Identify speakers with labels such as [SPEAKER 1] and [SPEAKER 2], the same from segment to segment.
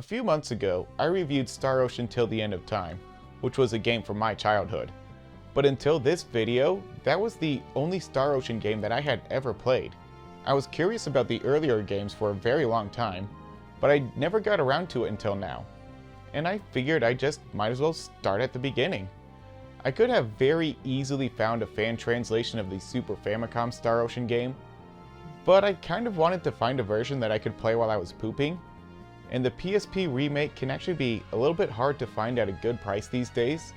[SPEAKER 1] A few months ago, I reviewed Star Ocean Till the End of Time, which was a game from my childhood. But until this video, that was the only Star Ocean game that I had ever played. I was curious about the earlier games for a very long time, but I never got around to it until now. And I figured I just might as well start at the beginning. I could have very easily found a fan translation of the Super Famicom Star Ocean game, but I kind of wanted to find a version that I could play while I was pooping, and the PSP remake can actually be a little bit hard to find at a good price these days,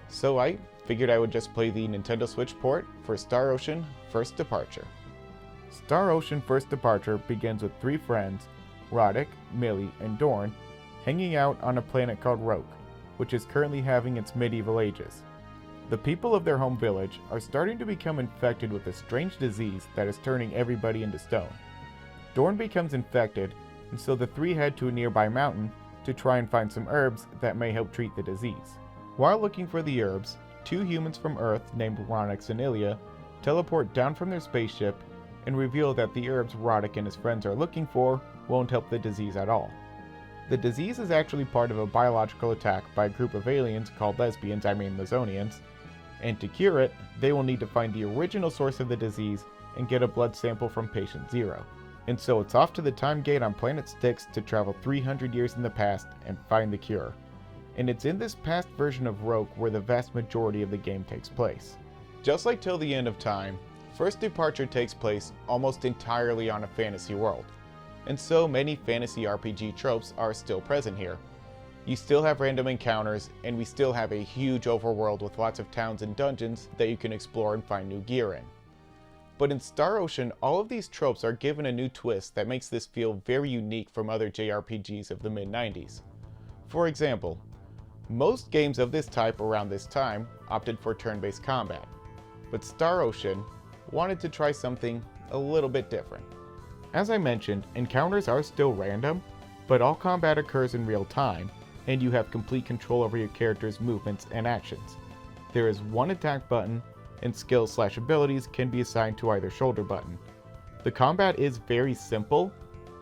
[SPEAKER 1] so I figured I would just play the Nintendo Switch port for Star Ocean First Departure. Star Ocean First Departure begins with three friends, Roddick, Millie, and Dorn, hanging out on a planet called Roke, which is currently having its medieval ages. The people of their home village are starting to become infected with a strange disease that is turning everybody into stone. Dorn becomes infected, and so the three head to a nearby mountain to try and find some herbs that may help treat the disease. While looking for the herbs, two humans from Earth named Ronix and Ilya teleport down from their spaceship and reveal that the herbs Roddick and his friends are looking for won't help the disease at all. The disease is actually part of a biological attack by a group of aliens called Lazonians, and to cure it, they will need to find the original source of the disease and get a blood sample from patient 0. And so it's off to the time gate on planet Styx to travel 300 years in the past and find the cure. And it's in this past version of Roke where the vast majority of the game takes place. Just like Till the End of Time, First Departure takes place almost entirely on a fantasy world, and so many fantasy RPG tropes are still present here. You still have random encounters, and we still have a huge overworld with lots of towns and dungeons that you can explore and find new gear in. But in Star Ocean, all of these tropes are given a new twist that makes this feel very unique from other JRPGs of the mid-90s. For example, most games of this type around this time opted for turn-based combat, but Star Ocean wanted to try something a little bit different. As I mentioned, encounters are still random, but all combat occurs in real time, and you have complete control over your character's movements and actions. There is one attack button, and skills/abilities can be assigned to either shoulder button. The combat is very simple,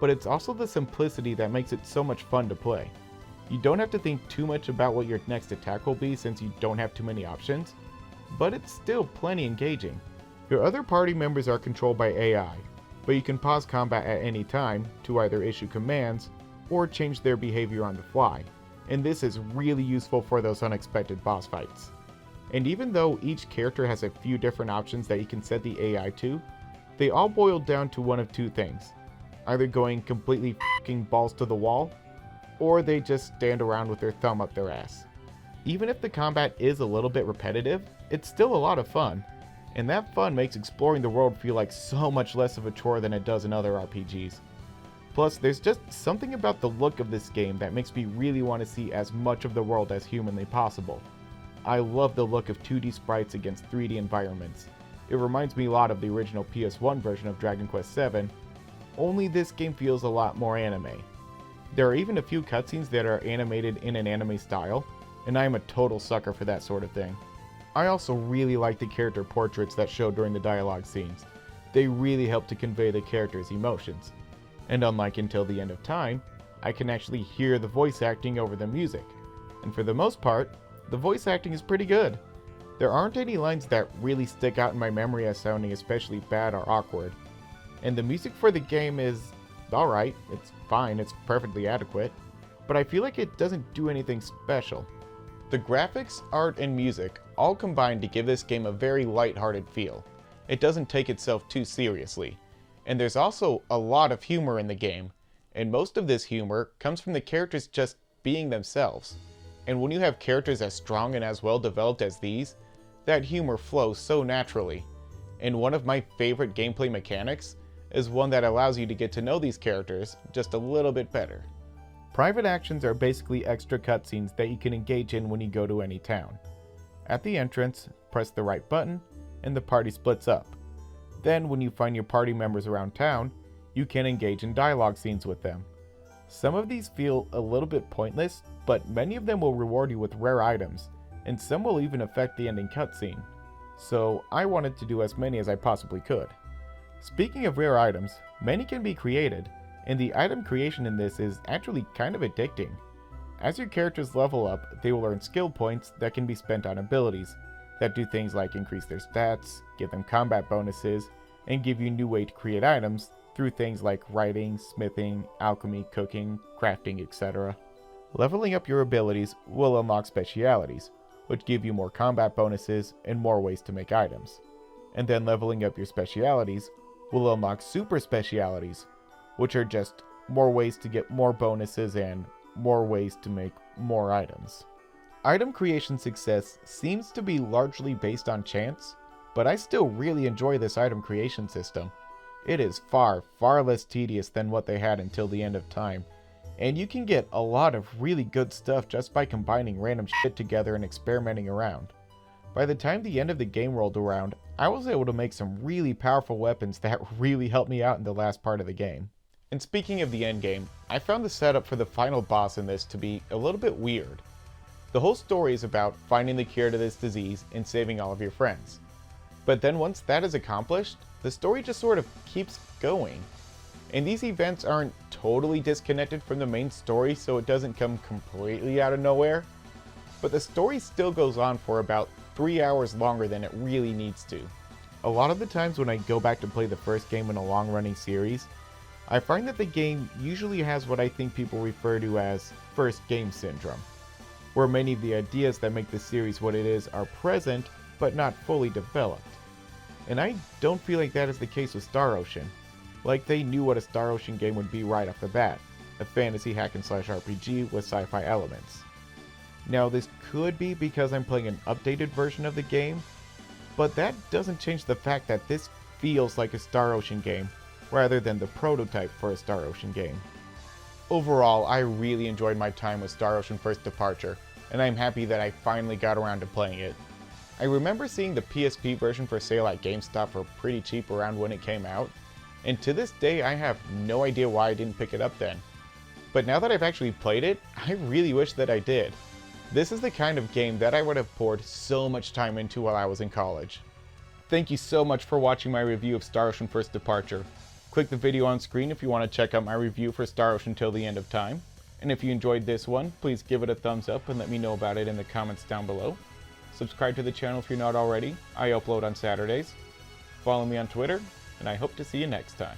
[SPEAKER 1] but it's also the simplicity that makes it so much fun to play. You don't have to think too much about what your next attack will be since you don't have too many options, but it's still plenty engaging. Your other party members are controlled by AI, but you can pause combat at any time to either issue commands or change their behavior on the fly, and this is really useful for those unexpected boss fights. And even though each character has a few different options that you can set the AI to, they all boil down to one of two things: either going completely f***ing balls to the wall, or they just stand around with their thumb up their ass. Even if the combat is a little bit repetitive, it's still a lot of fun, and that fun makes exploring the world feel like so much less of a chore than it does in other RPGs. Plus, there's just something about the look of this game that makes me really want to see as much of the world as humanly possible. I love the look of 2D sprites against 3D environments. It reminds me a lot of the original PS1 version of Dragon Quest VII, only this game feels a lot more anime. There are even a few cutscenes that are animated in an anime style, and I am a total sucker for that sort of thing. I also really like the character portraits that show during the dialogue scenes. They really help to convey the character's emotions. And unlike Until the End of Time, I can actually hear the voice acting over the music. And for the most part, the voice acting is pretty good. There aren't any lines that really stick out in my memory as sounding especially bad or awkward. And the music for the game is alright, it's fine, it's perfectly adequate, but I feel like it doesn't do anything special. The graphics, art, and music all combine to give this game a very light-hearted feel. It doesn't take itself too seriously. And there's also a lot of humor in the game, and most of this humor comes from the characters just being themselves. And when you have characters as strong and as well developed as these, that humor flows so naturally. And one of my favorite gameplay mechanics is one that allows you to get to know these characters just a little bit better. Private actions are basically extra cutscenes that you can engage in when you go to any town. At the entrance, press the right button, and the party splits up. Then, when you find your party members around town, you can engage in dialogue scenes with them. Some of these feel a little bit pointless, but many of them will reward you with rare items, and some will even affect the ending cutscene. So I wanted to do as many as I possibly could. Speaking of rare items, many can be created, And the item creation in this is actually kind of addicting. As your characters level up, they will earn skill points that can be spent on abilities that do things like increase their stats, give them combat bonuses, and give you new way to create items through things like writing, smithing, alchemy, cooking, crafting, etc. Leveling up your abilities will unlock specialities, which give you more combat bonuses and more ways to make items. And then leveling up your specialities will unlock super specialities, which are just more ways to get more bonuses and more ways to make more items. Item creation success seems to be largely based on chance, but I still really enjoy this item creation system. It is far, far less tedious than what they had until the end of time, and you can get a lot of really good stuff just by combining random shit together and experimenting around. By the time the end of the game rolled around, I was able to make some really powerful weapons that really helped me out in the last part of the game. And speaking of the end game, I found the setup for the final boss in this to be a little bit weird. The whole story is about finding the cure to this disease and saving all of your friends. But then once that is accomplished, the story just sort of keeps going. And these events aren't totally disconnected from the main story, so it doesn't come completely out of nowhere. But the story still goes on for about 3 hours longer than it really needs to. A lot of the times when I go back to play the first game in a long-running series, I find that the game usually has what I think people refer to as first game syndrome, where many of the ideas that make the series what it is are present, but not fully developed. And I don't feel like that is the case with Star Ocean. Like they knew what a Star Ocean game would be right off the bat, a fantasy hack and slash RPG with sci-fi elements. Now this could be because I'm playing an updated version of the game, but that doesn't change the fact that this feels like a Star Ocean game, rather than the prototype for a Star Ocean game. Overall, I really enjoyed my time with Star Ocean First Departure, and I'm happy that I finally got around to playing it. I remember seeing the PSP version for sale at GameStop for pretty cheap around when it came out, and to this day I have no idea why I didn't pick it up then. But now that I've actually played it, I really wish that I did. This is the kind of game that I would have poured so much time into while I was in college. Thank you so much for watching my review of Star Ocean First Departure. Click the video on screen if you want to check out my review for Star Ocean Till the End of Time. And if you enjoyed this one, please give it a thumbs up and let me know about it in the comments down below. Subscribe to the channel if you're not already. I upload on Saturdays. Follow me on Twitter, and I hope to see you next time.